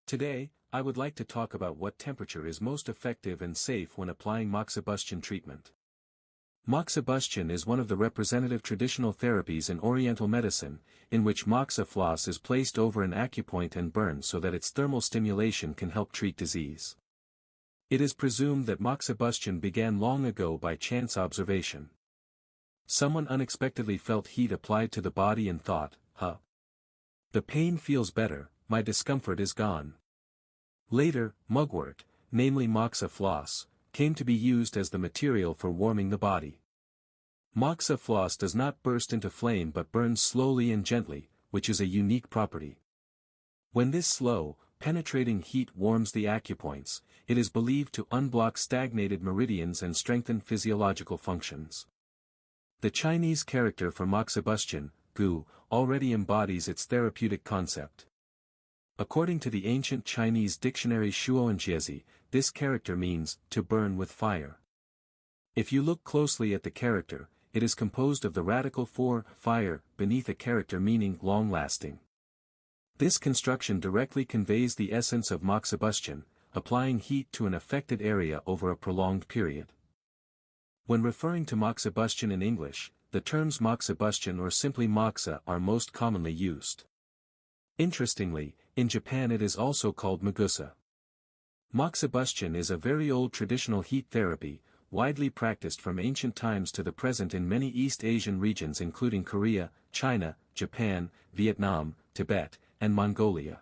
Today, I would like to talk about what temperature is most effective and safe when applying Moxibustion treatment. Moxibustion is one of the representative traditional therapies in Oriental medicine, in which moxa floss is placed over an acupoint and burned so that its thermal stimulation can help treat disease. It is presumed that Moxibustion began long ago by chance observation. Someone unexpectedly felt heat applied to the body and thought, the pain feels better, my discomfort is gone. Later, mugwort, namely moxa floss, came to be used as the material for warming the body. Moxa floss does not burst into flame but burns slowly and gently, which is a unique property. When this slow, penetrating heat warms the acupoints, it is believed to unblock stagnated meridians and strengthen physiological functions. The Chinese character for Moxibustion, gu, already embodies its therapeutic concept. According to the ancient Chinese dictionary Shuoanjiezi, this character means, to burn with fire. If you look closely at the character, it is composed of the radical for, fire, beneath a character meaning long-lasting. This construction directly conveys the essence of Moxibustion, applying heat to an affected area over a prolonged period. When referring to Moxibustion in English, the terms Moxibustion or simply moxa are most commonly used. Interestingly, in Japan it is also called mugusa. Moxibustion is a very old traditional heat therapy, widely practiced from ancient times to the present in many East Asian regions including Korea, China, Japan, Vietnam, Tibet, and Mongolia.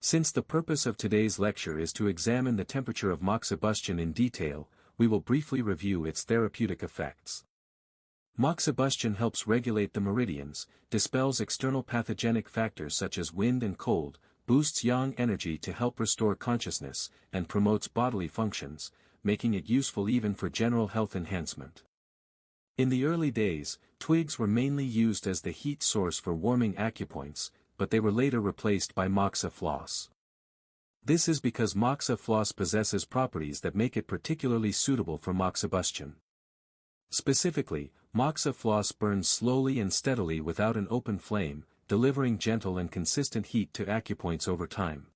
Since the purpose of today's lecture is to examine the temperature of Moxibustion in detail, we will briefly review its therapeutic effects. Moxibustion helps regulate the meridians, dispels external pathogenic factors such as wind and cold, boosts yang energy to help restore consciousness, and promotes bodily functions, making it useful even for general health enhancement. In the early days, twigs were mainly used as the heat source for warming acupoints, but they were later replaced by moxa floss. This is because moxa floss possesses properties that make it particularly suitable for Moxibustion. Specifically, moxa floss burns slowly and steadily without an open flame, delivering gentle and consistent heat to acupoints over time.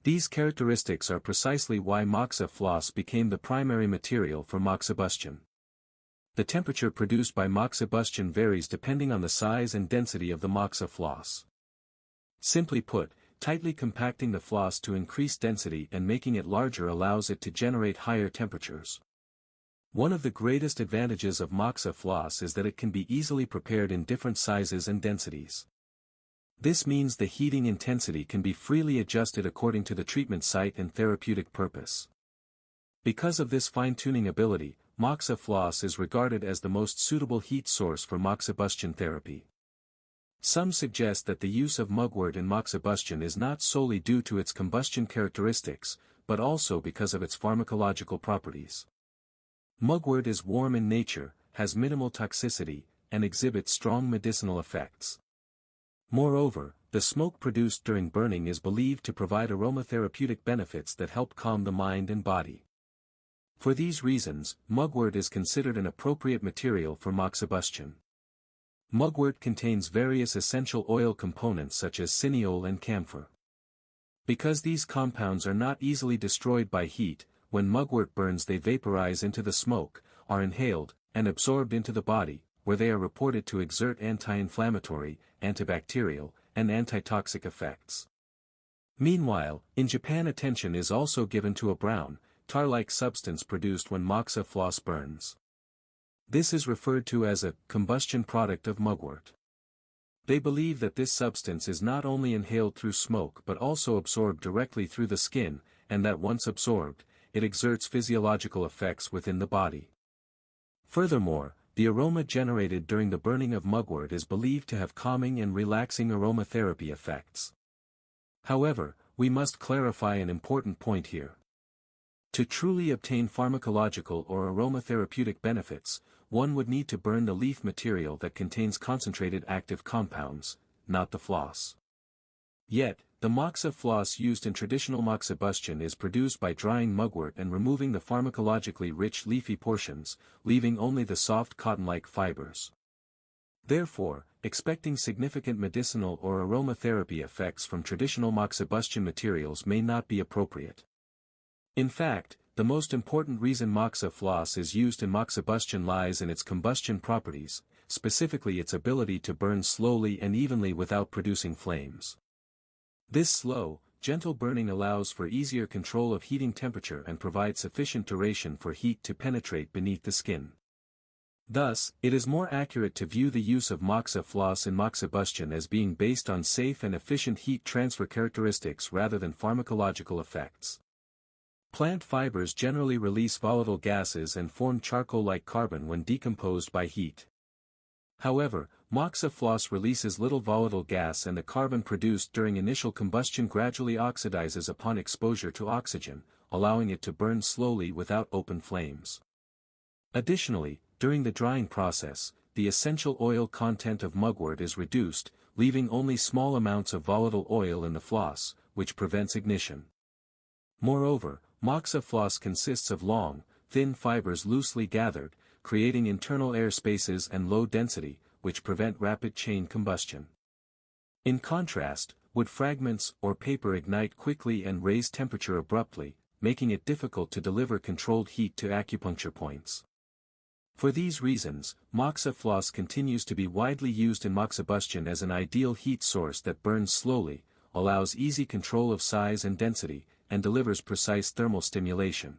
These characteristics are precisely why moxa floss became the primary material for Moxibustion. The temperature produced by Moxibustion varies depending on the size and density of the moxa floss. Simply put, tightly compacting the floss to increase density and making it larger allows it to generate higher temperatures. One of the greatest advantages of moxa floss is that it can be easily prepared in different sizes and densities. This means the heating intensity can be freely adjusted according to the treatment site and therapeutic purpose. Because of this fine-tuning ability, moxa floss is regarded as the most suitable heat source for Moxibustion therapy. Some suggest that the use of mugwort in Moxibustion is not solely due to its combustion characteristics, but also because of its pharmacological properties. Mugwort is warm in nature, has minimal toxicity, and exhibits strong medicinal effects. Moreover, the smoke produced during burning is believed to provide aromatherapeutic benefits that help calm the mind and body. For these reasons, mugwort is considered an appropriate material for Moxibustion. Mugwort contains various essential oil components such as cineole and camphor. Because these compounds are not easily destroyed by heat, when mugwort burns they vaporize into the smoke, are inhaled, and absorbed into the body, where they are reported to exert anti-inflammatory, antibacterial, and antitoxic effects. Meanwhile, in Japan attention is also given to a brown, tar-like substance produced when moxa floss burns. This is referred to as a combustion product of mugwort. They believe that this substance is not only inhaled through smoke but also absorbed directly through the skin, and that once absorbed, it exerts physiological effects within the body. Furthermore, the aroma generated during the burning of mugwort is believed to have calming and relaxing aromatherapy effects. However, we must clarify an important point here. To truly obtain pharmacological or aromatherapeutic benefits, one would need to burn the leaf material that contains concentrated active compounds, not the floss. Yet, the moxa floss used in traditional Moxibustion is produced by drying mugwort and removing the pharmacologically rich leafy portions, leaving only the soft cotton-like fibers. Therefore, expecting significant medicinal or aromatherapy effects from traditional moxibustion materials may not be appropriate. In fact, the most important reason moxa floss is used in moxibustion lies in its combustion properties, specifically its ability to burn slowly and evenly without producing flames. This slow, gentle burning allows for easier control of heating temperature and provides sufficient duration for heat to penetrate beneath the skin. Thus, it is more accurate to view the use of moxa floss in moxibustion as being based on safe and efficient heat transfer characteristics rather than pharmacological effects. Plant fibers generally release volatile gases and form charcoal-like carbon when decomposed by heat. However, moxa floss releases little volatile gas, and the carbon produced during initial combustion gradually oxidizes upon exposure to oxygen, allowing it to burn slowly without open flames. Additionally, during the drying process, the essential oil content of mugwort is reduced, leaving only small amounts of volatile oil in the floss, which prevents ignition. Moreover, moxa floss consists of long, thin fibers loosely gathered, creating internal air spaces and low density, which prevent rapid chain combustion. In contrast, wood fragments or paper ignite quickly and raise temperature abruptly, making it difficult to deliver controlled heat to acupuncture points. For these reasons, moxa floss continues to be widely used in moxibustion as an ideal heat source that burns slowly, allows easy control of size and density, and delivers precise thermal stimulation.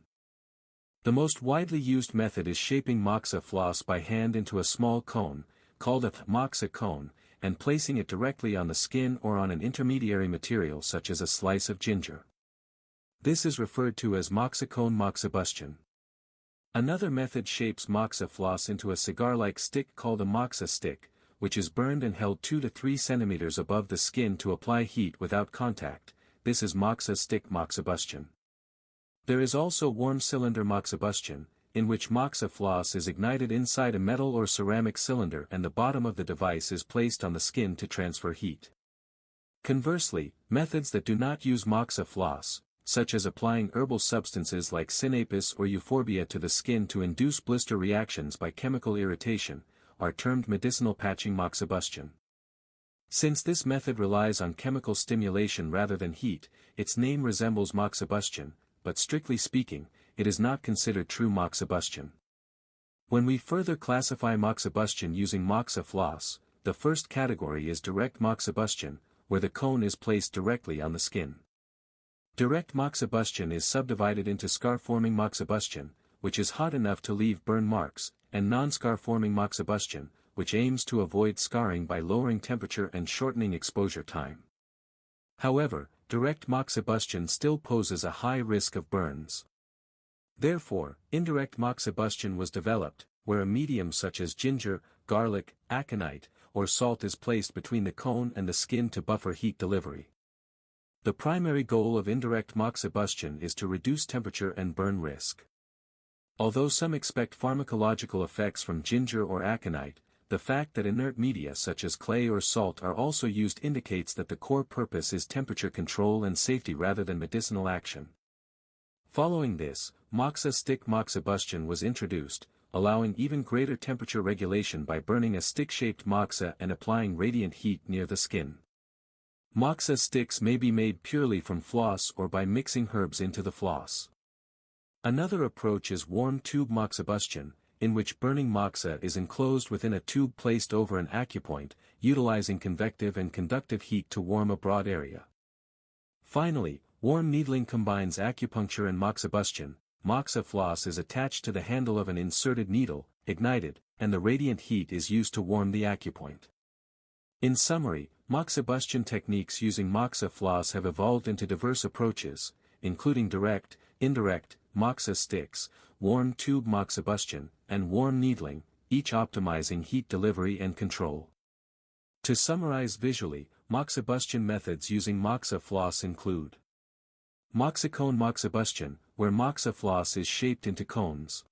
The most widely used method is shaping moxa floss by hand into a small cone, called a moxa cone, and placing it directly on the skin or on an intermediary material such as a slice of ginger. This is referred to as moxicone moxibustion. Another method shapes moxa floss into a cigar-like stick called a moxa stick, which is burned and held 2 to 3 centimeters above the skin to apply heat without contact. This is moxa stick moxibustion. There is also warm cylinder moxibustion, in which moxa floss is ignited inside a metal or ceramic cylinder and the bottom of the device is placed on the skin to transfer heat. Conversely, methods that do not use moxa floss, such as applying herbal substances like sinapis or euphorbia to the skin to induce blister reactions by chemical irritation, are termed medicinal patching moxibustion. Since this method relies on chemical stimulation rather than heat, its name resembles moxibustion, but strictly speaking, it is not considered true moxibustion. When we further classify moxibustion using moxa floss, the first category is direct moxibustion, where the cone is placed directly on the skin. Direct moxibustion is subdivided into scar-forming moxibustion, which is hot enough to leave burn marks, and non-scar-forming moxibustion, which aims to avoid scarring by lowering temperature and shortening exposure time. However, direct moxibustion still poses a high risk of burns. Therefore, indirect moxibustion was developed, where a medium such as ginger, garlic, aconite, or salt is placed between the cone and the skin to buffer heat delivery. The primary goal of indirect moxibustion is to reduce temperature and burn risk. Although some expect pharmacological effects from ginger or aconite, the fact that inert media such as clay or salt are also used indicates that the core purpose is temperature control and safety rather than medicinal action. Following this, moxa stick moxibustion was introduced, allowing even greater temperature regulation by burning a stick-shaped moxa and applying radiant heat near the skin. Moxa sticks may be made purely from floss or by mixing herbs into the floss. Another approach is warm tube moxibustion, in which burning moxa is enclosed within a tube placed over an acupoint, utilizing convective and conductive heat to warm a broad area. Finally, warm needling combines acupuncture and moxibustion. Moxa floss is attached to the handle of an inserted needle, ignited, and the radiant heat is used to warm the acupoint. In summary, moxibustion techniques using moxa floss have evolved into diverse approaches, including direct, indirect, moxa sticks, warm tube moxibustion, and warm needling, each optimizing heat delivery and control. To summarize visually, moxibustion methods using moxa floss include moxicone moxibustion, where moxa floss is shaped into cones.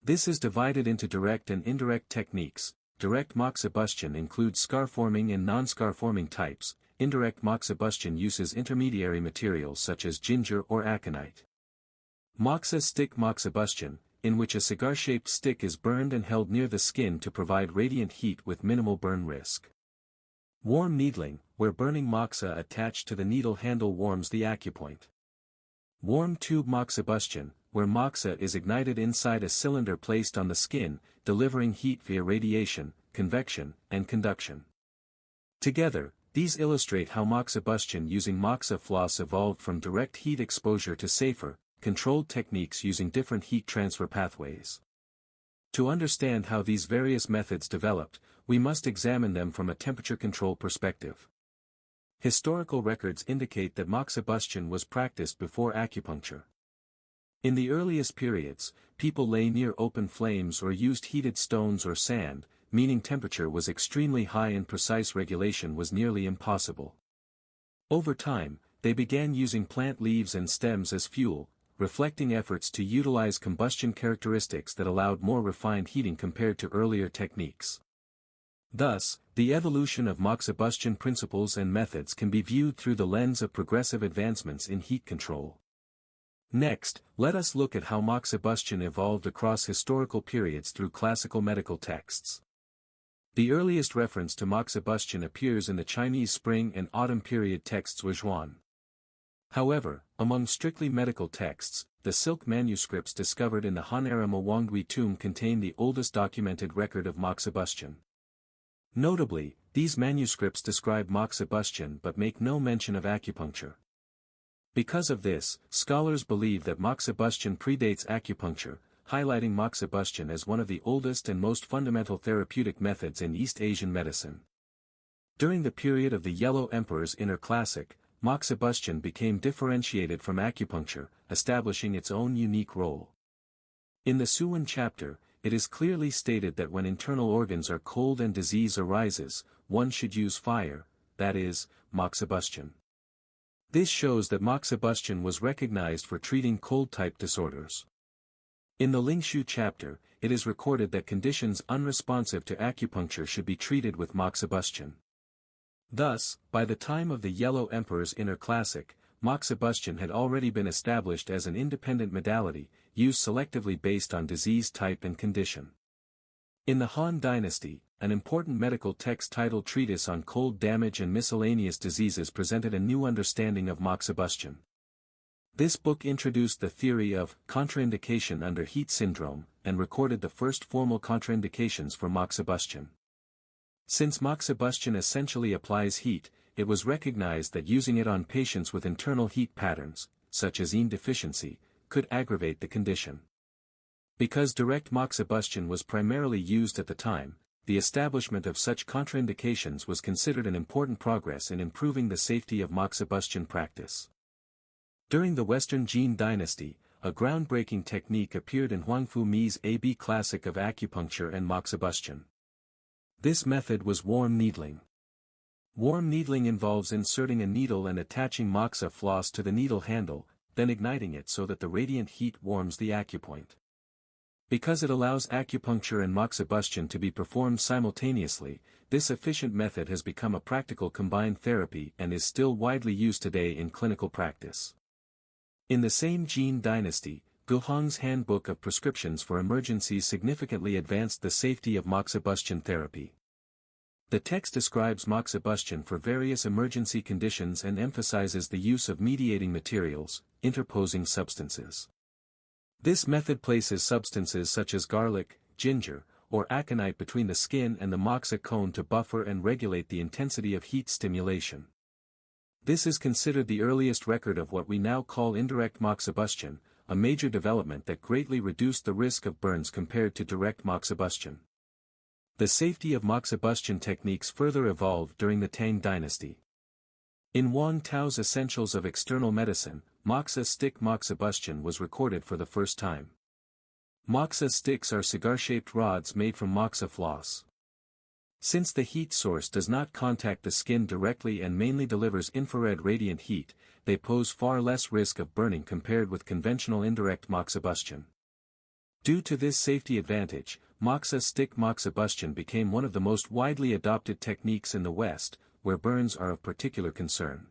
This is divided into direct and indirect techniques. Direct moxibustion includes scar-forming and non-scar-forming types. Indirect moxibustion uses intermediary materials such as ginger or aconite. Moxa stick moxibustion, in which a cigar-shaped stick is burned and held near the skin to provide radiant heat with minimal burn risk. Warm needling, where burning moxa attached to the needle handle warms the acupoint. Warm tube moxibustion, where moxa is ignited inside a cylinder placed on the skin, delivering heat via radiation, convection, and conduction. Together, these illustrate how moxibustion using moxa floss evolved from direct heat exposure to safer, controlled techniques using different heat transfer pathways. To understand how these various methods developed, we must examine them from a temperature control perspective. Historical records indicate that moxibustion was practiced before acupuncture. In the earliest periods, people lay near open flames or used heated stones or sand, meaning temperature was extremely high and precise regulation was nearly impossible. Over time, they began using plant leaves and stems as fuel, reflecting efforts to utilize combustion characteristics that allowed more refined heating compared to earlier techniques. Thus, the evolution of moxibustion principles and methods can be viewed through the lens of progressive advancements in heat control. Next, let us look at how moxibustion evolved across historical periods through classical medical texts. The earliest reference to moxibustion appears in the Chinese spring and autumn period texts Huizhuan. However, among strictly medical texts, the silk manuscripts discovered in the Han-era Mwangwi tomb contain the oldest documented record of moxibustion. Notably, these manuscripts describe moxibustion but make no mention of acupuncture. Because of this, scholars believe that moxibustion predates acupuncture, highlighting moxibustion as one of the oldest and most fundamental therapeutic methods in East Asian medicine. During the period of the Yellow Emperor's Inner Classic, moxibustion became differentiated from acupuncture, establishing its own unique role. In the Suwen chapter, it is clearly stated that when internal organs are cold and disease arises, one should use fire, that is, moxibustion. This shows that moxibustion was recognized for treating cold-type disorders. In the Lingshu chapter, it is recorded that conditions unresponsive to acupuncture should be treated with moxibustion. Thus, by the time of the Yellow Emperor's Inner Classic, moxibustion had already been established as an independent modality, used selectively based on disease type and condition. In the Han Dynasty, an important medical text titled Treatise on Cold Damage and Miscellaneous Diseases presented a new understanding of moxibustion. This book introduced the theory of contraindication under heat syndrome, and recorded the first formal contraindications for moxibustion. Since moxibustion essentially applies heat, it was recognized that using it on patients with internal heat patterns, such as yin deficiency, could aggravate the condition. Because direct moxibustion was primarily used at the time, the establishment of such contraindications was considered an important progress in improving the safety of moxibustion practice. During the Western Jin Dynasty, a groundbreaking technique appeared in Huangfu Mi's A.B. Classic of Acupuncture and Moxibustion. This method was warm needling. Warm needling involves inserting a needle and attaching moxa floss to the needle handle, then igniting it so that the radiant heat warms the acupoint. Because it allows acupuncture and moxibustion to be performed simultaneously, this efficient method has become a practical combined therapy and is still widely used today in clinical practice. In the same Jin Dynasty, Guhong's Handbook of Prescriptions for Emergencies significantly advanced the safety of moxibustion therapy. The text describes moxibustion for various emergency conditions and emphasizes the use of mediating materials, interposing substances. This method places substances such as garlic, ginger, or aconite between the skin and the moxa cone to buffer and regulate the intensity of heat stimulation. This is considered the earliest record of what we now call indirect moxibustion, a major development that greatly reduced the risk of burns compared to direct moxibustion. The safety of moxibustion techniques further evolved during the Tang Dynasty. In Wang Tao's Essentials of External Medicine, moxa stick moxibustion was recorded for the first time. Moxa sticks are cigar-shaped rods made from moxa floss. Since the heat source does not contact the skin directly and mainly delivers infrared radiant heat, they pose far less risk of burning compared with conventional indirect moxibustion. Due to this safety advantage, moxa stick moxibustion became one of the most widely adopted techniques in the West, where burns are of particular concern.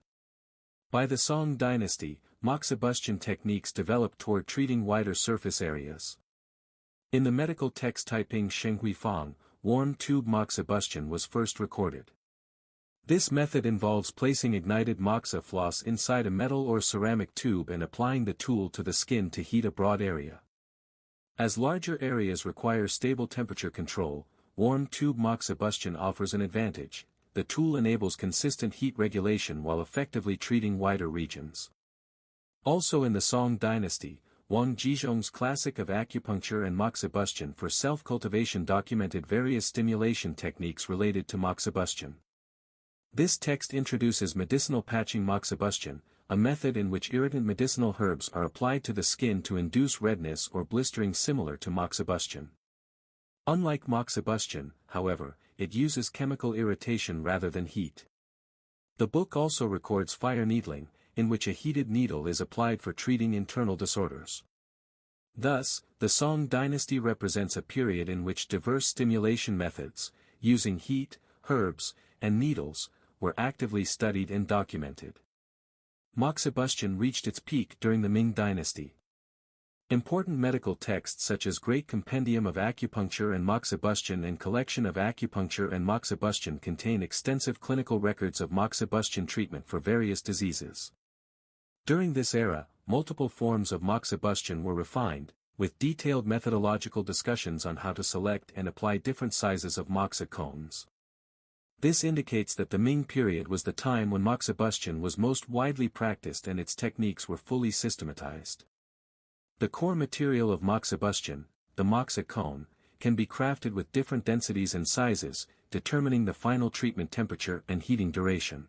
By the Song Dynasty, moxibustion techniques developed toward treating wider surface areas. In the medical text Taiping Shenghui Fang, warm tube moxibustion was first recorded. This method involves placing ignited moxa floss inside a metal or ceramic tube and applying the tool to the skin to heat a broad area. As larger areas require stable temperature control, warm tube moxibustion offers an advantage. The tool enables consistent heat regulation while effectively treating wider regions. Also in the Song dynasty, Wang Jizhong's classic of acupuncture and moxibustion for self-cultivation documented various stimulation techniques related to moxibustion. This text introduces medicinal patching moxibustion, a method in which irritant medicinal herbs are applied to the skin to induce redness or blistering similar to moxibustion. Unlike moxibustion, however, it uses chemical irritation rather than heat. The book also records fire needling, in which a heated needle is applied for treating internal disorders. Thus, the Song dynasty represents a period in which diverse stimulation methods, using heat, herbs, and needles, were actively studied and documented. Moxibustion reached its peak during the Ming dynasty. Important medical texts such as Great Compendium of Acupuncture and Moxibustion and Collection of Acupuncture and Moxibustion contain extensive clinical records of moxibustion treatment for various diseases. During this era, multiple forms of moxibustion were refined, with detailed methodological discussions on how to select and apply different sizes of moxa cones. This indicates that the Ming period was the time when moxibustion was most widely practiced and its techniques were fully systematized. The core material of moxibustion, the moxa cone, can be crafted with different densities and sizes, determining the final treatment temperature and heating duration.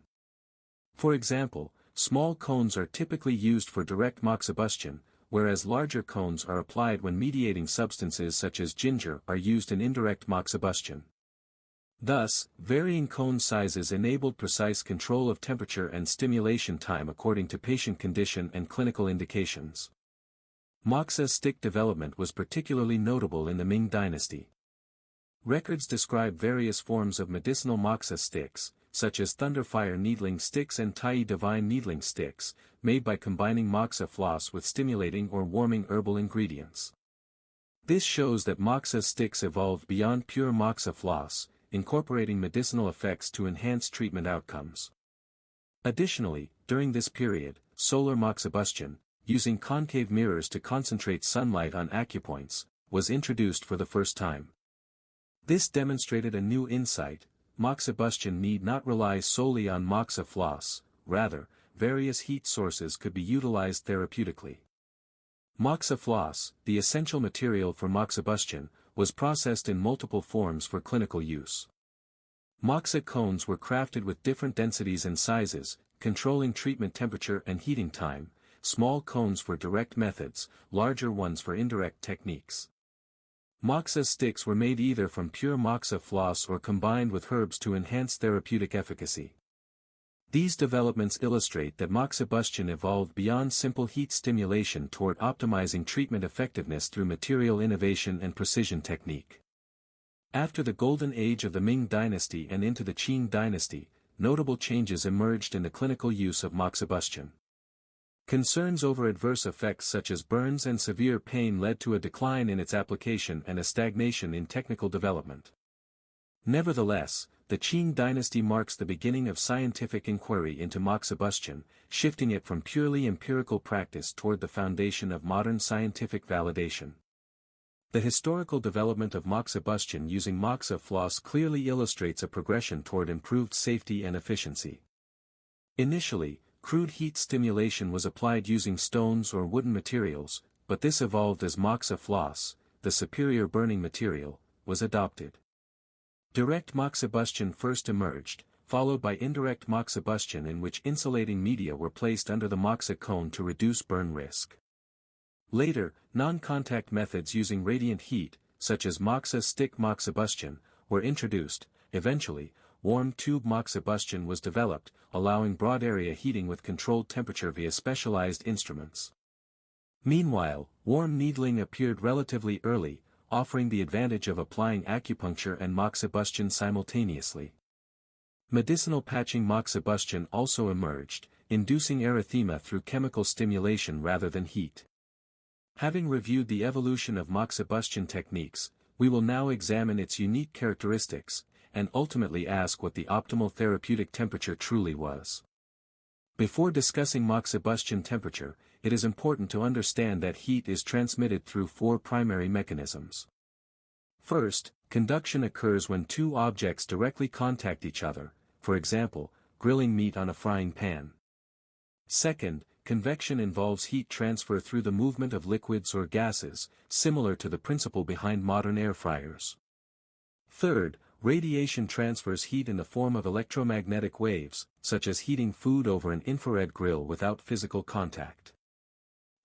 For example, small cones are typically used for direct moxibustion, whereas larger cones are applied when mediating substances such as ginger are used in indirect moxibustion. Thus, varying cone sizes enabled precise control of temperature and stimulation time according to patient condition and clinical indications. Moxa stick development was particularly notable in the Ming dynasty. Records describe various forms of medicinal moxa sticks, such as thunderfire needling sticks and tai divine needling sticks, made by combining moxa floss with stimulating or warming herbal ingredients. This shows that moxa sticks evolved beyond pure moxa floss, incorporating medicinal effects to enhance treatment outcomes. Additionally, during this period, solar moxibustion, using concave mirrors to concentrate sunlight on acupoints, was introduced for the first time. This demonstrated a new insight: moxibustion need not rely solely on moxa floss, rather, various heat sources could be utilized therapeutically. Moxa floss, the essential material for moxibustion, was processed in multiple forms for clinical use. Moxa cones were crafted with different densities and sizes, controlling treatment temperature and heating time, small cones for direct methods, larger ones for indirect techniques. Moxa sticks were made either from pure moxa floss or combined with herbs to enhance therapeutic efficacy. These developments illustrate that moxibustion evolved beyond simple heat stimulation toward optimizing treatment effectiveness through material innovation and precision technique. After the golden age of the Ming dynasty and into the Qing dynasty, notable changes emerged in the clinical use of moxibustion. Concerns over adverse effects such as burns and severe pain led to a decline in its application and a stagnation in technical development. Nevertheless, the Qing dynasty marks the beginning of scientific inquiry into moxibustion, shifting it from purely empirical practice toward the foundation of modern scientific validation. The historical development of moxibustion using moxa floss clearly illustrates a progression toward improved safety and efficiency. Initially, crude heat stimulation was applied using stones or wooden materials, but this evolved as moxa floss, the superior burning material, was adopted. Direct moxibustion first emerged, followed by indirect moxibustion in which insulating media were placed under the moxa cone to reduce burn risk. Later, non-contact methods using radiant heat, such as moxa stick moxibustion, were introduced. Eventually, warm tube moxibustion was developed, allowing broad area heating with controlled temperature via specialized instruments. Meanwhile, warm needling appeared relatively early, offering the advantage of applying acupuncture and moxibustion simultaneously. Medicinal patching moxibustion also emerged, inducing erythema through chemical stimulation rather than heat. Having reviewed the evolution of Moxibustion techniques, we will now examine its unique characteristics, and ultimately ask what the optimal therapeutic temperature truly was. Before discussing Moxibustion temperature, it is important to understand that heat is transmitted through four primary mechanisms. First, conduction occurs when two objects directly contact each other, for example, grilling meat on a frying pan. Second, convection involves heat transfer through the movement of liquids or gases, similar to the principle behind modern air fryers. Third, radiation transfers heat in the form of electromagnetic waves, such as heating food over an infrared grill without physical contact.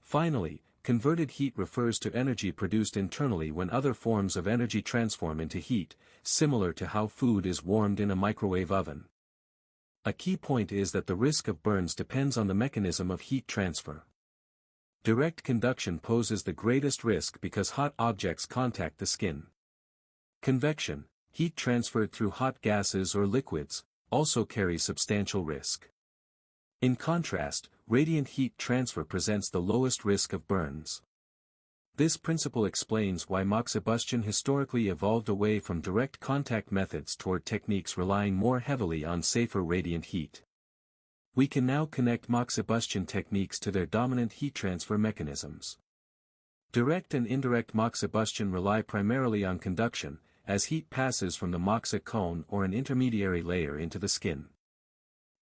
Finally, converted heat refers to energy produced internally when other forms of energy transform into heat, similar to how food is warmed in a microwave oven. A key point is that the risk of burns depends on the mechanism of heat transfer. Direct conduction poses the greatest risk because hot objects contact the skin. Convection, heat transferred through hot gases or liquids, also carries substantial risk. In contrast, radiant heat transfer presents the lowest risk of burns. This principle explains why Moxibustion historically evolved away from direct contact methods toward techniques relying more heavily on safer radiant heat. We can now connect Moxibustion techniques to their dominant heat transfer mechanisms. Direct and indirect Moxibustion rely primarily on conduction, as heat passes from the moxa cone or an intermediary layer into the skin.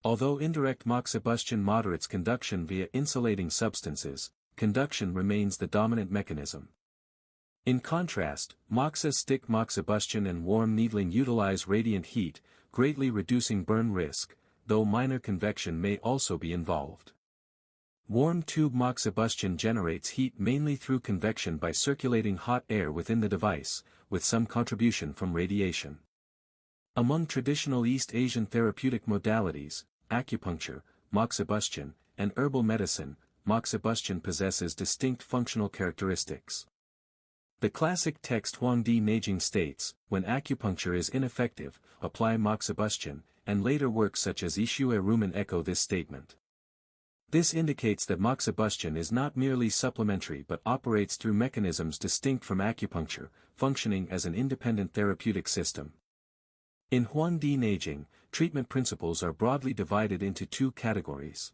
Although indirect Moxibustion moderates conduction via insulating substances, conduction remains the dominant mechanism. In contrast, moxa stick Moxibustion and warm needling utilize radiant heat, greatly reducing burn risk, though minor convection may also be involved. Warm tube Moxibustion generates heat mainly through convection by circulating hot air within the device, with some contribution from radiation. Among traditional East Asian therapeutic modalities, acupuncture, Moxibustion, and herbal medicine, Moxibustion possesses distinct functional characteristics. The classic text Huangdi Neijing states, when acupuncture is ineffective, apply Moxibustion, and later works such as Ishue Rumen echo this statement. This indicates that Moxibustion is not merely supplementary but operates through mechanisms distinct from acupuncture, functioning as an independent therapeutic system. In Huangdi Neijing, treatment principles are broadly divided into two categories.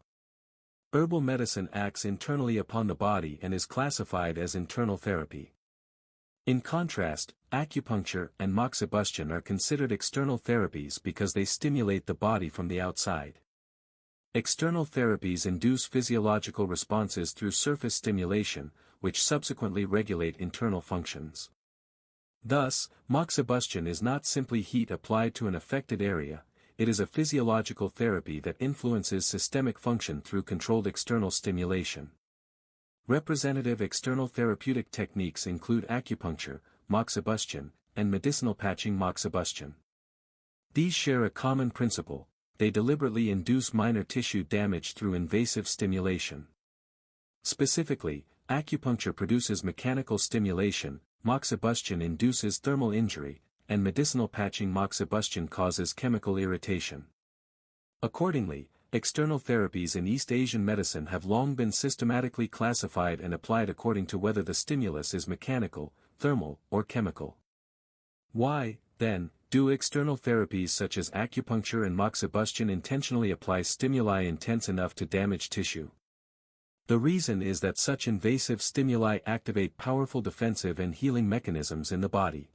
Herbal medicine acts internally upon the body and is classified as internal therapy. In contrast, acupuncture and Moxibustion are considered external therapies because they stimulate the body from the outside. External therapies induce physiological responses through surface stimulation, which subsequently regulate internal functions. Thus, Moxibustion is not simply heat applied to an affected area, it is a physiological therapy that influences systemic function through controlled external stimulation. Representative external therapeutic techniques include acupuncture, Moxibustion, and medicinal patching Moxibustion. These share a common principle: they deliberately induce minor tissue damage through invasive stimulation. Specifically, acupuncture produces mechanical stimulation, Moxibustion induces thermal injury, and medicinal patching Moxibustion causes chemical irritation. Accordingly, external therapies in East Asian medicine have long been systematically classified and applied according to whether the stimulus is mechanical, thermal, or chemical. Why, then, do external therapies such as acupuncture and Moxibustion intentionally apply stimuli intense enough to damage tissue? The reason is that such invasive stimuli activate powerful defensive and healing mechanisms in the body.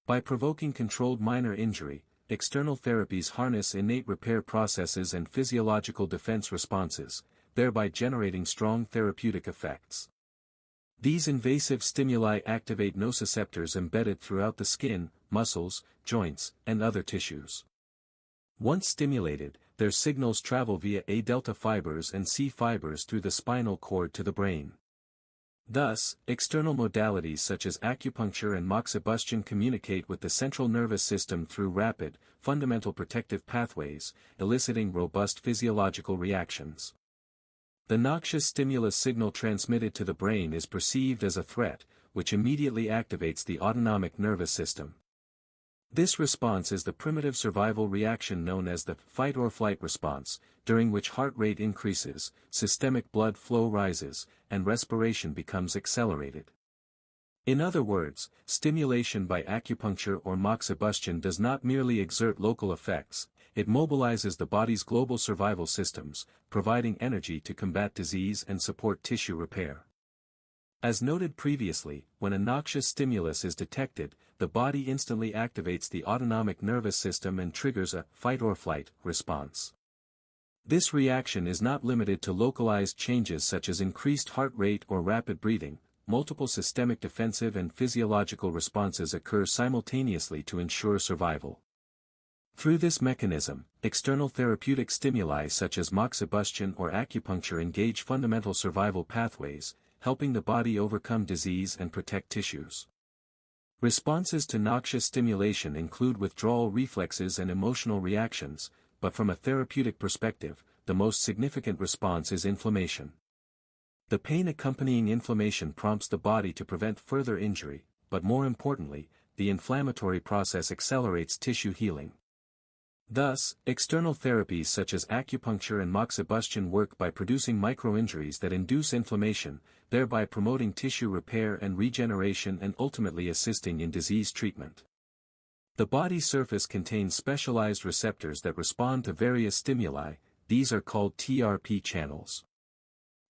By provoking controlled minor injury, external therapies harness innate repair processes and physiological defense responses, thereby generating strong therapeutic effects. These invasive stimuli activate nociceptors embedded throughout the skin, muscles, joints, and other tissues. Once stimulated, their signals travel via A delta fibers and C fibers through the spinal cord to the brain. Thus, external modalities such as acupuncture and Moxibustion communicate with the central nervous system through rapid, fundamental protective pathways, eliciting robust physiological reactions. The noxious stimulus signal transmitted to the brain is perceived as a threat, which immediately activates the autonomic nervous system. This response is the primitive survival reaction known as the fight-or-flight response, during which heart rate increases, systemic blood flow rises, and respiration becomes accelerated. In other words, stimulation by acupuncture or moxibustion does not merely exert local effects, it mobilizes the body's global survival systems, providing energy to combat disease and support tissue repair. As noted previously, when a noxious stimulus is detected, the body instantly activates the autonomic nervous system and triggers a fight-or-flight response. This reaction is not limited to localized changes such as increased heart rate or rapid breathing. Multiple systemic defensive and physiological responses occur simultaneously to ensure survival. Through this mechanism, external therapeutic stimuli such as moxibustion or acupuncture engage fundamental survival pathways, helping the body overcome disease and protect tissues. Responses to noxious stimulation include withdrawal reflexes and emotional reactions, but from a therapeutic perspective, the most significant response is inflammation. The pain accompanying inflammation prompts the body to prevent further injury, but more importantly, the inflammatory process accelerates tissue healing. Thus, external therapies such as acupuncture and moxibustion work by producing microinjuries that induce inflammation, thereby promoting tissue repair and regeneration and ultimately assisting in disease treatment. The body's surface contains specialized receptors that respond to various stimuli. These are called TRP channels.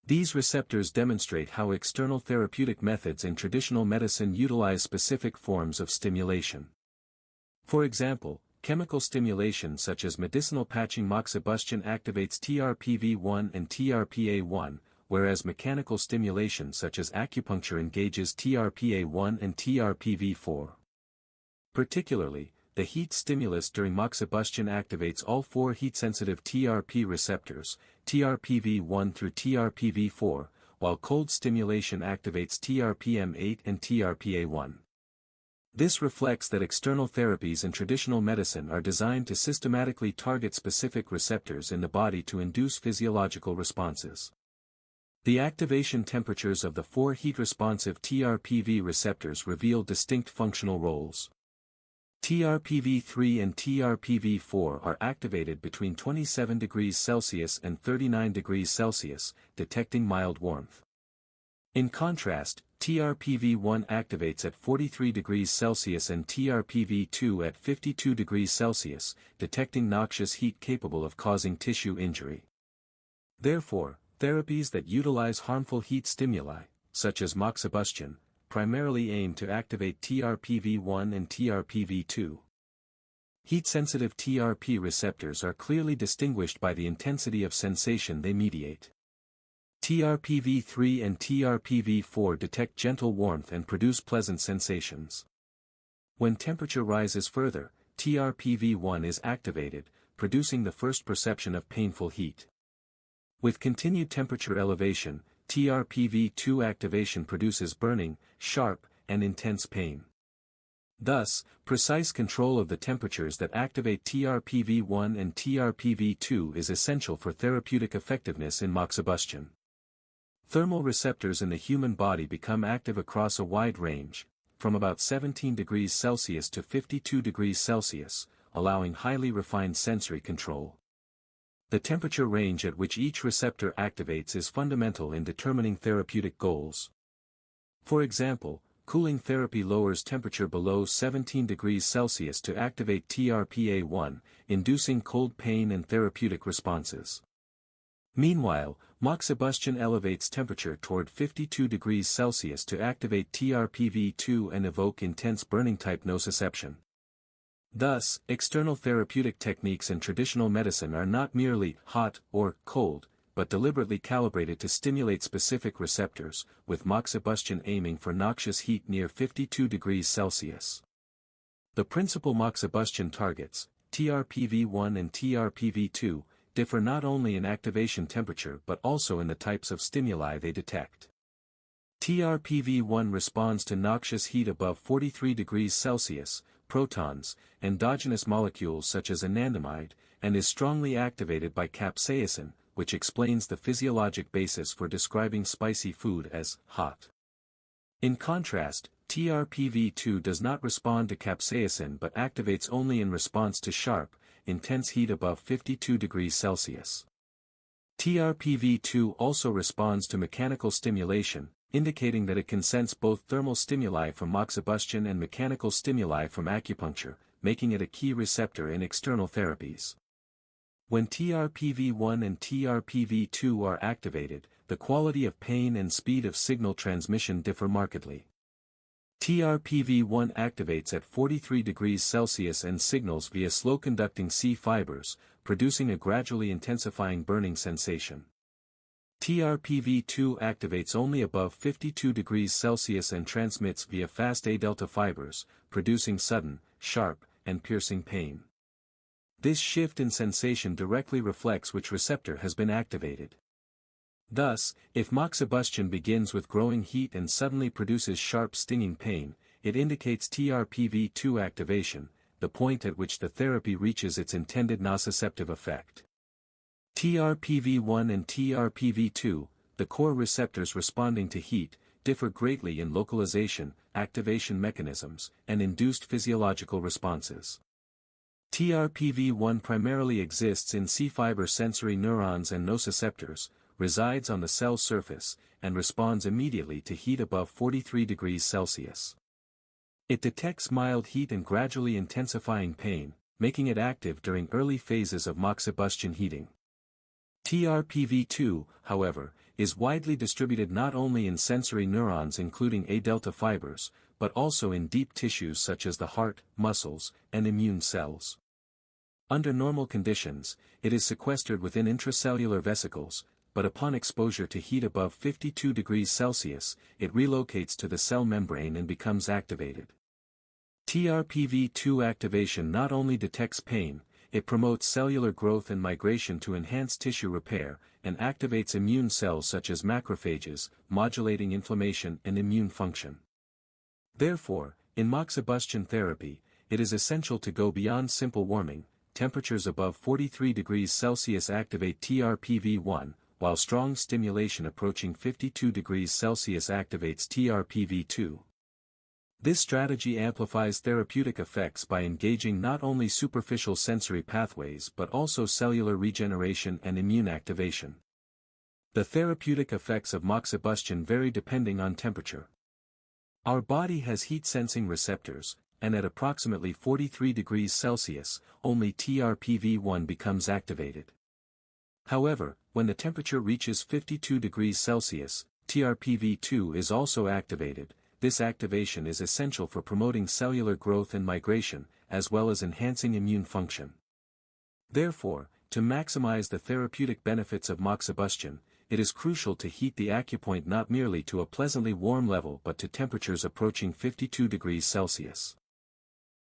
These receptors demonstrate how external therapeutic methods in traditional medicine utilize specific forms of stimulation. For example, chemical stimulation such as medicinal patching moxibustion activates TRPV1 and TRPA1, whereas mechanical stimulation such as acupuncture engages TRPA1 and TRPV4. Particularly, the heat stimulus during moxibustion activates all four heat-sensitive TRP receptors, TRPV1 through TRPV4, while cold stimulation activates TRPM8 and TRPA1. This reflects that external therapies in traditional medicine are designed to systematically target specific receptors in the body to induce physiological responses. The activation temperatures of the four heat-responsive TRPV receptors reveal distinct functional roles. TRPV3 and TRPV4 are activated between 27 degrees Celsius and 39 degrees Celsius, detecting mild warmth. In contrast, TRPV1 activates at 43 degrees Celsius and TRPV2 at 52 degrees Celsius, detecting noxious heat capable of causing tissue injury. Therefore, therapies that utilize harmful heat stimuli, such as moxibustion, primarily aim to activate TRPV1 and TRPV2. Heat-sensitive TRP receptors are clearly distinguished by the intensity of sensation they mediate. TRPV3 and TRPV4 detect gentle warmth and produce pleasant sensations. When temperature rises further, TRPV1 is activated, producing the first perception of painful heat. With continued temperature elevation, TRPV2 activation produces burning, sharp, and intense pain. Thus, precise control of the temperatures that activate TRPV1 and TRPV2 is essential for therapeutic effectiveness in moxibustion. Thermal receptors in the human body become active across a wide range, from about 17 degrees Celsius to 52 degrees Celsius, allowing highly refined sensory control. The temperature range at which each receptor activates is fundamental in determining therapeutic goals. For example, cooling therapy lowers temperature below 17 degrees Celsius to activate TRPA1, inducing cold pain and therapeutic responses. Meanwhile, moxibustion elevates temperature toward 52 degrees Celsius to activate TRPV2 and evoke intense burning-type nociception. Thus, external therapeutic techniques in traditional medicine are not merely hot or cold, but deliberately calibrated to stimulate specific receptors, with moxibustion aiming for noxious heat near 52 degrees Celsius. The principal moxibustion targets, TRPV1 and TRPV2, differ not only in activation temperature but also in the types of stimuli they detect. TRPV1 responds to noxious heat above 43 degrees Celsius, protons, endogenous molecules such as anandamide, and is strongly activated by capsaicin, which explains the physiologic basis for describing spicy food as hot. In contrast, TRPV2 does not respond to capsaicin but activates only in response to sharp, intense heat above 52 degrees Celsius. TRPV2 also responds to mechanical stimulation, indicating that it can sense both thermal stimuli from moxibustion and mechanical stimuli from acupuncture, making it a key receptor in external therapies. When TRPV1 and TRPV2 are activated, the quality of pain and speed of signal transmission differ markedly. TRPV1 activates at 43 degrees Celsius and signals via slow-conducting C fibers, producing a gradually intensifying burning sensation. TRPV2 activates only above 52 degrees Celsius and transmits via fast A-delta fibers, producing sudden, sharp, and piercing pain. This shift in sensation directly reflects which receptor has been activated. Thus, if moxibustion begins with growing heat and suddenly produces sharp stinging pain, it indicates TRPV2 activation, the point at which the therapy reaches its intended nociceptive effect. TRPV1 and TRPV2, the core receptors responding to heat, differ greatly in localization, activation mechanisms, and induced physiological responses. TRPV1 primarily exists in C-fiber sensory neurons and nociceptors, resides on the cell surface, and responds immediately to heat above 43 degrees Celsius. It detects mild heat and gradually intensifying pain, making it active during early phases of moxibustion heating. TRPV2, however, is widely distributed not only in sensory neurons including A-delta fibers, but also in deep tissues such as the heart, muscles, and immune cells. Under normal conditions, it is sequestered within intracellular vesicles, but upon exposure to heat above 52 degrees Celsius, it relocates to the cell membrane and becomes activated. TRPV2 activation not only detects pain, it promotes cellular growth and migration to enhance tissue repair, and activates immune cells such as macrophages, modulating inflammation and immune function. Therefore, in moxibustion therapy, it is essential to go beyond simple warming. Temperatures above 43 degrees Celsius activate TRPV1, while strong stimulation approaching 52 degrees Celsius activates TRPV2. This strategy amplifies therapeutic effects by engaging not only superficial sensory pathways but also cellular regeneration and immune activation. The therapeutic effects of moxibustion vary depending on temperature. Our body has heat-sensing receptors, and at approximately 43 degrees Celsius, only TRPV1 becomes activated. However, when the temperature reaches 52 degrees Celsius, TRPV2 is also activated. This activation is essential for promoting cellular growth and migration, as well as enhancing immune function. Therefore, to maximize the therapeutic benefits of moxibustion, it is crucial to heat the acupoint not merely to a pleasantly warm level but to temperatures approaching 52 degrees Celsius.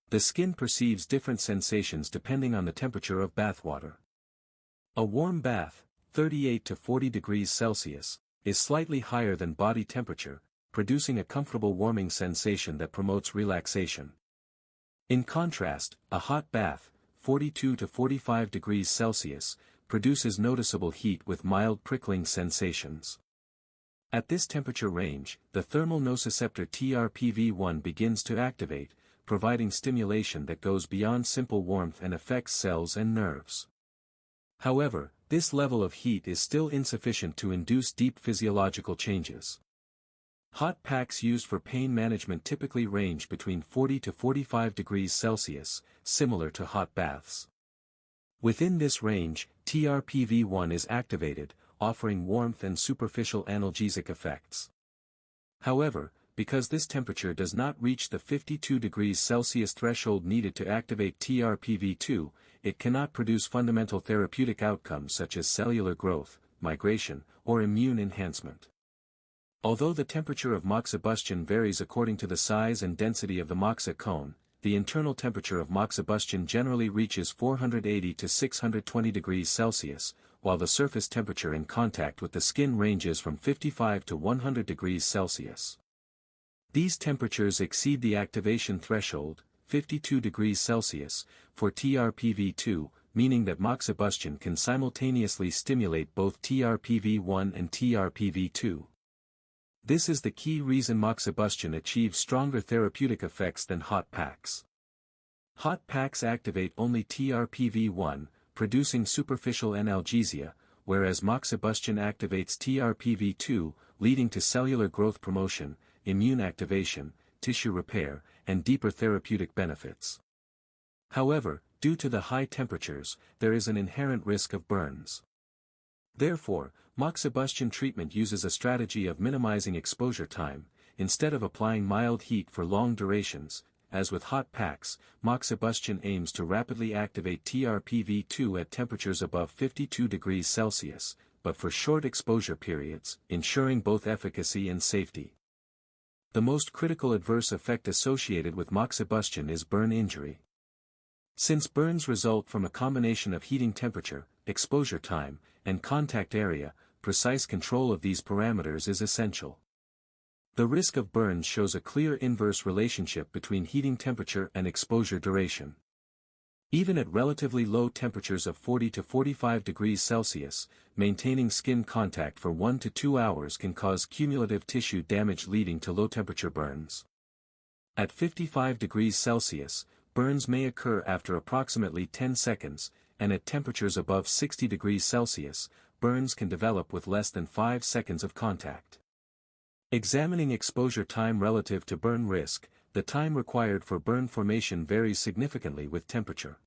The skin perceives different sensations depending on the temperature of bath water. A warm bath, 38 to 40 degrees Celsius, is slightly higher than body temperature, producing a comfortable warming sensation that promotes relaxation. In contrast, a hot bath, 42 to 45 degrees Celsius, produces noticeable heat with mild prickling sensations. At this temperature range, the thermal nociceptor TRPV1 begins to activate, providing stimulation that goes beyond simple warmth and affects cells and nerves. However, this level of heat is still insufficient to induce deep physiological changes. Hot packs used for pain management typically range between 40 to 45 degrees Celsius, similar to hot baths. Within this range, TRPV1 is activated, offering warmth and superficial analgesic effects. However, because this temperature does not reach the 52 degrees Celsius threshold needed to activate TRPV2, it cannot produce fundamental therapeutic outcomes such as cellular growth, migration, or immune enhancement. Although the temperature of moxibustion varies according to the size and density of the moxa cone, the internal temperature of moxibustion generally reaches 480 to 620 degrees Celsius, while the surface temperature in contact with the skin ranges from 55 to 100 degrees Celsius. These temperatures exceed the activation threshold, 52 degrees Celsius, for TRPV2, meaning that moxibustion can simultaneously stimulate both TRPV1 and TRPV2. This is the key reason moxibustion achieves stronger therapeutic effects than hot packs. Hot packs activate only TRPV1, producing superficial analgesia, whereas moxibustion activates TRPV2, leading to cellular growth promotion, immune activation, tissue repair, and deeper therapeutic benefits. However, due to the high temperatures, there is an inherent risk of burns. Therefore, moxibustion treatment uses a strategy of minimizing exposure time. Instead of applying mild heat for long durations, as with hot packs, moxibustion aims to rapidly activate TRPV2 at temperatures above 52 degrees Celsius, but for short exposure periods, ensuring both efficacy and safety. The most critical adverse effect associated with moxibustion is burn injury. Since burns result from a combination of heating temperature, exposure time, and contact area, precise control of these parameters is essential. The risk of burns shows a clear inverse relationship between heating temperature and exposure duration. Even at relatively low temperatures of 40 to 45 degrees Celsius, maintaining skin contact for 1 to 2 hours can cause cumulative tissue damage leading to low-temperature burns. At 55 degrees Celsius, burns may occur after approximately 10 seconds, and at temperatures above 60 degrees Celsius, burns can develop with less than 5 seconds of contact. Examining exposure time relative to burn risk, the time required for burn formation varies significantly with temperature.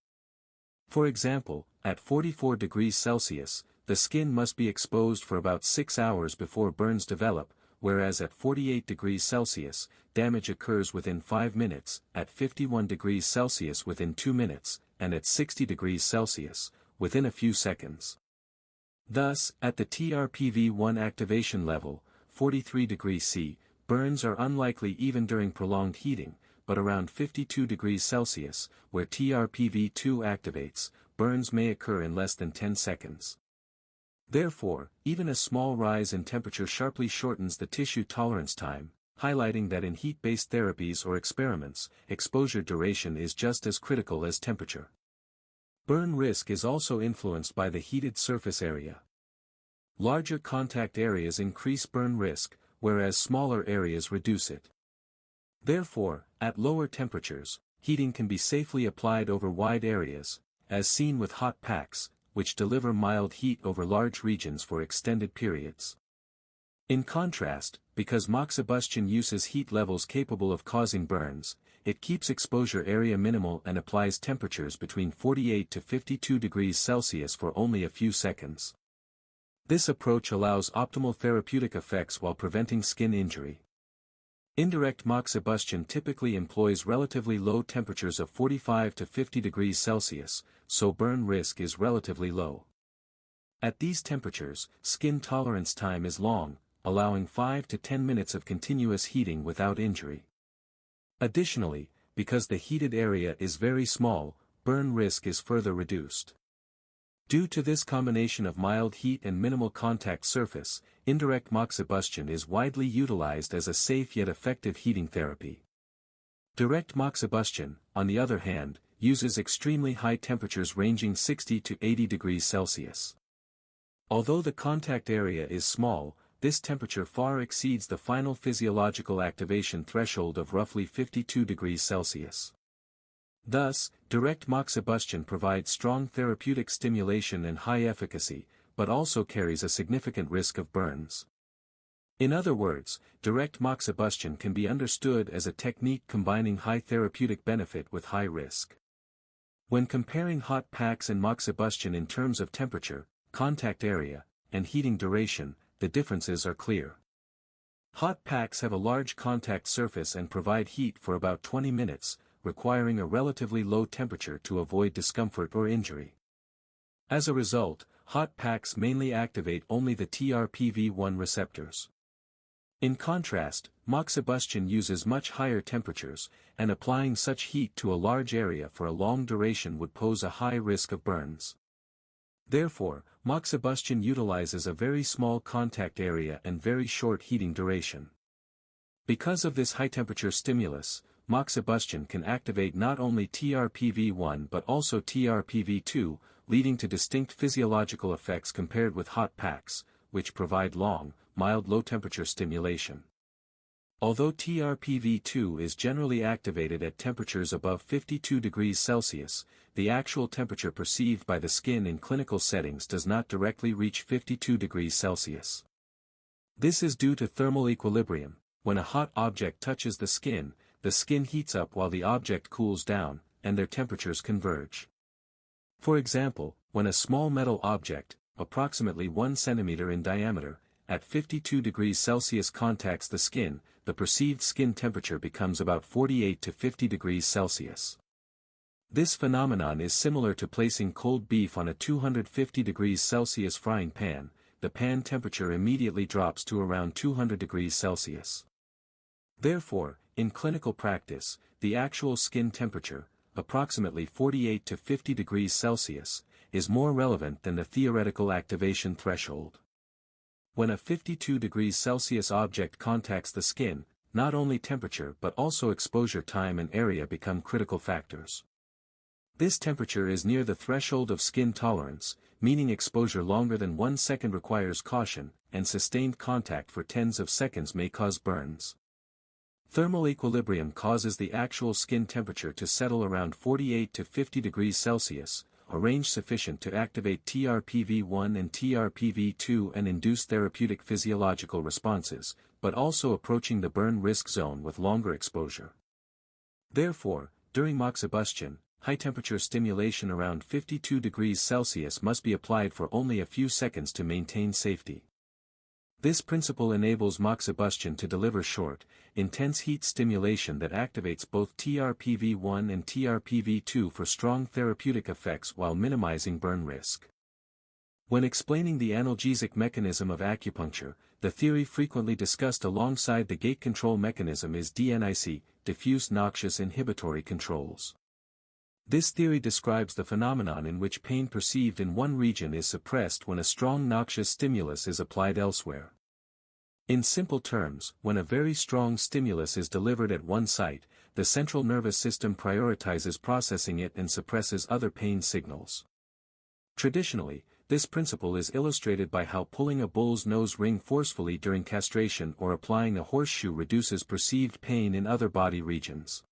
For example, at 44 degrees Celsius, the skin must be exposed for about 6 hours before burns develop, whereas at 48 degrees Celsius, damage occurs within 5 minutes, at 51 degrees Celsius within 2 minutes, and at 60 degrees Celsius, within a few seconds. Thus, at the TRPV1 activation level, 43 degrees C, burns are unlikely even during prolonged heating, but around 52 degrees Celsius, where TRPV2 activates, burns may occur in less than 10 seconds. Therefore, even a small rise in temperature sharply shortens the tissue tolerance time, highlighting that in heat-based therapies or experiments, exposure duration is just as critical as temperature. Burn risk is also influenced by the heated surface area. Larger contact areas increase burn risk, whereas smaller areas reduce it. Therefore, at lower temperatures, heating can be safely applied over wide areas, as seen with hot packs, which deliver mild heat over large regions for extended periods. In contrast, because moxibustion uses heat levels capable of causing burns, it keeps exposure area minimal and applies temperatures between 48 to 52 degrees Celsius for only a few seconds. This approach allows optimal therapeutic effects while preventing skin injury. Indirect moxibustion typically employs relatively low temperatures of 45 to 50 degrees Celsius, so burn risk is relatively low. At these temperatures, skin tolerance time is long, allowing 5 to 10 minutes of continuous heating without injury. Additionally, because the heated area is very small, burn risk is further reduced. Due to this combination of mild heat and minimal contact surface, indirect moxibustion is widely utilized as a safe yet effective heating therapy. Direct moxibustion, on the other hand, uses extremely high temperatures ranging 60 to 80 degrees Celsius. Although the contact area is small, this temperature far exceeds the final physiological activation threshold of roughly 52 degrees Celsius. Thus, direct moxibustion provides strong therapeutic stimulation and high efficacy, but also carries a significant risk of burns. In other words, direct moxibustion can be understood as a technique combining high therapeutic benefit with high risk. When comparing hot packs and moxibustion in terms of temperature, contact area, and heating duration, the differences are clear. Hot packs have a large contact surface and provide heat for about 20 minutes, requiring a relatively low temperature to avoid discomfort or injury. As a result, hot packs mainly activate only the TRPV1 receptors. In contrast, moxibustion uses much higher temperatures, and applying such heat to a large area for a long duration would pose a high risk of burns. Therefore, moxibustion utilizes a very small contact area and very short heating duration. Because of this high-temperature stimulus, moxibustion can activate not only TRPV1 but also TRPV2, leading to distinct physiological effects compared with hot packs, which provide long, mild low-temperature stimulation. Although TRPV2 is generally activated at temperatures above 52 degrees Celsius, the actual temperature perceived by the skin in clinical settings does not directly reach 52 degrees Celsius. This is due to thermal equilibrium. When a hot object touches the skin heats up while the object cools down, and their temperatures converge. For example, when a small metal object, approximately 1 centimeter in diameter, at 52 degrees Celsius contacts the skin, the perceived skin temperature becomes about 48 to 50 degrees Celsius. This phenomenon is similar to placing cold beef on a 250 degrees Celsius frying pan. The pan temperature immediately drops to around 200 degrees Celsius. Therefore, in clinical practice, the actual skin temperature, approximately 48 to 50 degrees Celsius, is more relevant than the theoretical activation threshold. When a 52 degrees Celsius object contacts the skin, not only temperature but also exposure time and area become critical factors. This temperature is near the threshold of skin tolerance, meaning exposure longer than 1 second requires caution, and sustained contact for tens of seconds may cause burns. Thermal equilibrium causes the actual skin temperature to settle around 48 to 50 degrees Celsius, a range sufficient to activate TRPV1 and TRPV2 and induce therapeutic physiological responses, but also approaching the burn risk zone with longer exposure. Therefore, during moxibustion, high-temperature stimulation around 52 degrees Celsius must be applied for only a few seconds to maintain safety. This principle enables moxibustion to deliver short, intense heat stimulation that activates both TRPV1 and TRPV2 for strong therapeutic effects while minimizing burn risk. When explaining the analgesic mechanism of acupuncture, the theory frequently discussed alongside the gate control mechanism is DNIC, diffuse noxious inhibitory controls. This theory describes the phenomenon in which pain perceived in one region is suppressed when a strong noxious stimulus is applied elsewhere. In simple terms, when a very strong stimulus is delivered at one site, the central nervous system prioritizes processing it and suppresses other pain signals. Traditionally, this principle is illustrated by how pulling a bull's nose ring forcefully during castration or applying a horseshoe reduces perceived pain in other body regions.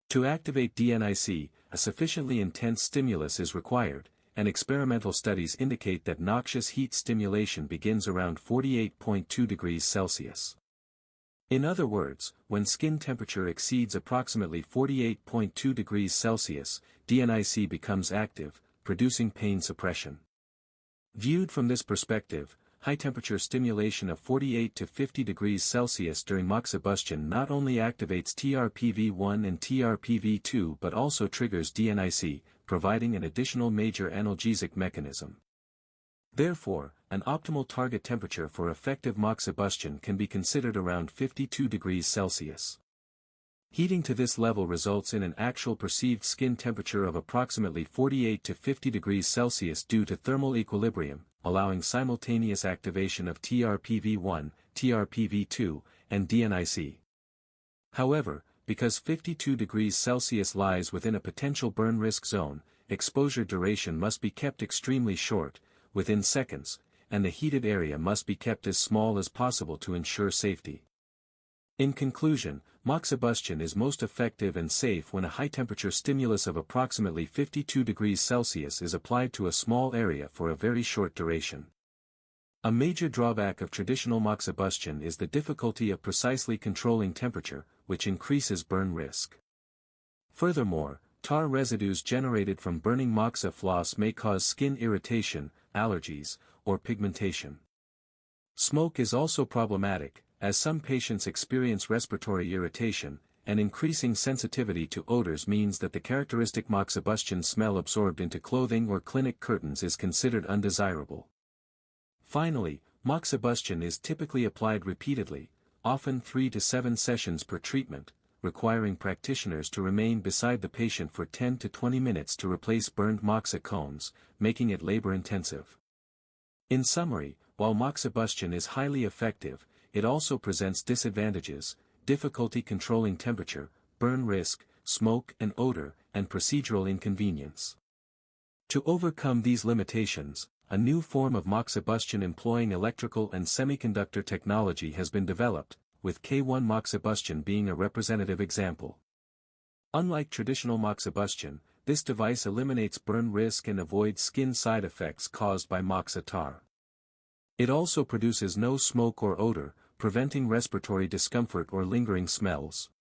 To activate DNIC, a sufficiently intense stimulus is required, and experimental studies indicate that noxious heat stimulation begins around 48.2 degrees Celsius. In other words, when skin temperature exceeds approximately 48.2 degrees Celsius, DNIC becomes active, producing pain suppression. Viewed from this perspective, high-temperature stimulation of 48 to 50 degrees Celsius during moxibustion not only activates TRPV1 and TRPV2 but also triggers DNIC, providing an additional major analgesic mechanism. Therefore, an optimal target temperature for effective moxibustion can be considered around 52 degrees Celsius. Heating to this level results in an actual perceived skin temperature of approximately 48 to 50 degrees Celsius due to thermal equilibrium, allowing simultaneous activation of TRPV1, TRPV2, and DNIC. However, because 52 degrees Celsius lies within a potential burn risk zone, exposure duration must be kept extremely short, within seconds, and the heated area must be kept as small as possible to ensure safety. In conclusion, moxibustion is most effective and safe when a high-temperature stimulus of approximately 52 degrees Celsius is applied to a small area for a very short duration. A major drawback of traditional moxibustion is the difficulty of precisely controlling temperature, which increases burn risk. Furthermore, tar residues generated from burning moxa floss may cause skin irritation, allergies, or pigmentation. Smoke is also problematic, as some patients experience respiratory irritation, and increasing sensitivity to odors means that the characteristic moxibustion smell absorbed into clothing or clinic curtains is considered undesirable. Finally, moxibustion is typically applied repeatedly, often 3 to 7 sessions per treatment, requiring practitioners to remain beside the patient for 10 to 20 minutes to replace burned moxa cones, making it labor-intensive. In summary, while moxibustion is highly effective, it also presents disadvantages: difficulty controlling temperature, burn risk, smoke and odor, and procedural inconvenience. To overcome these limitations, a new form of moxibustion employing electrical and semiconductor technology has been developed, with K1 Moxibustion being a representative example. Unlike traditional Moxibustion, this device eliminates burn risk and avoids skin side effects caused by Moxa tar. It also produces no smoke or odor, preventing respiratory discomfort or lingering smells.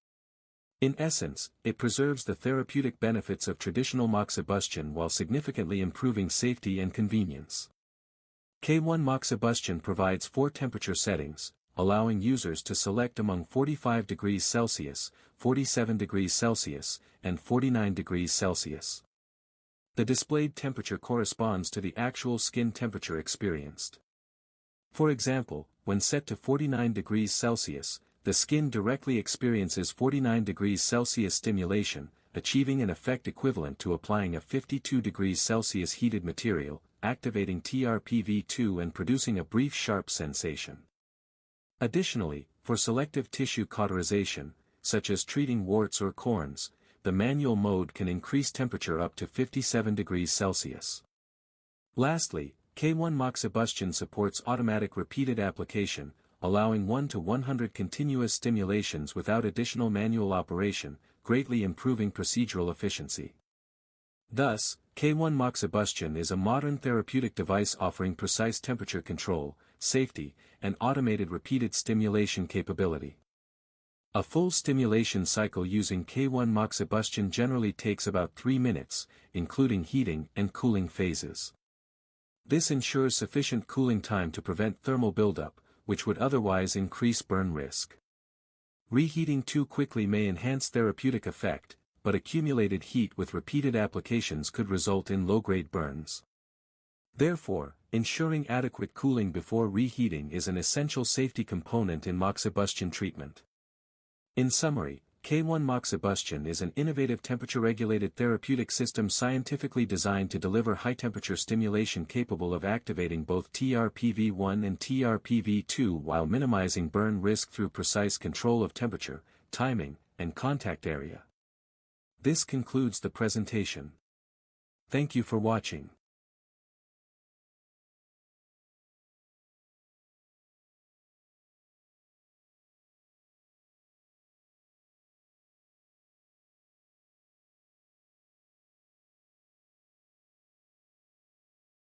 In essence, it preserves the therapeutic benefits of traditional Moxibustion while significantly improving safety and convenience. K1 Moxibustion provides 4 temperature settings, allowing users to select among 45 degrees Celsius, 47 degrees Celsius, and 49 degrees Celsius. The displayed temperature corresponds to the actual skin temperature experienced. For example, when set to 49 degrees Celsius, the skin directly experiences 49 degrees Celsius stimulation, achieving an effect equivalent to applying a 52 degrees Celsius heated material, activating TRPV2 and producing a brief sharp sensation. Additionally, for selective tissue cauterization, such as treating warts or corns, the manual mode can increase temperature up to 57 degrees Celsius. Lastly, K1 Moxibustion supports automatic repeated application, allowing 1 to 100 continuous stimulations without additional manual operation, greatly improving procedural efficiency. Thus, K1 Moxibustion is a modern therapeutic device offering precise temperature control, safety, and automated repeated stimulation capability. A full stimulation cycle using K1 Moxibustion generally takes about 3 minutes, including heating and cooling phases. This ensures sufficient cooling time to prevent thermal buildup, which would otherwise increase burn risk. Reheating too quickly may enhance therapeutic effect, but accumulated heat with repeated applications could result in low-grade burns. Therefore, ensuring adequate cooling before reheating is an essential safety component in Moxibustion treatment. In summary, K1 Moxibustion is an innovative temperature-regulated therapeutic system scientifically designed to deliver high-temperature stimulation capable of activating both TRPV1 and TRPV2 while minimizing burn risk through precise control of temperature, timing, and contact area. This concludes the presentation. Thank you for watching.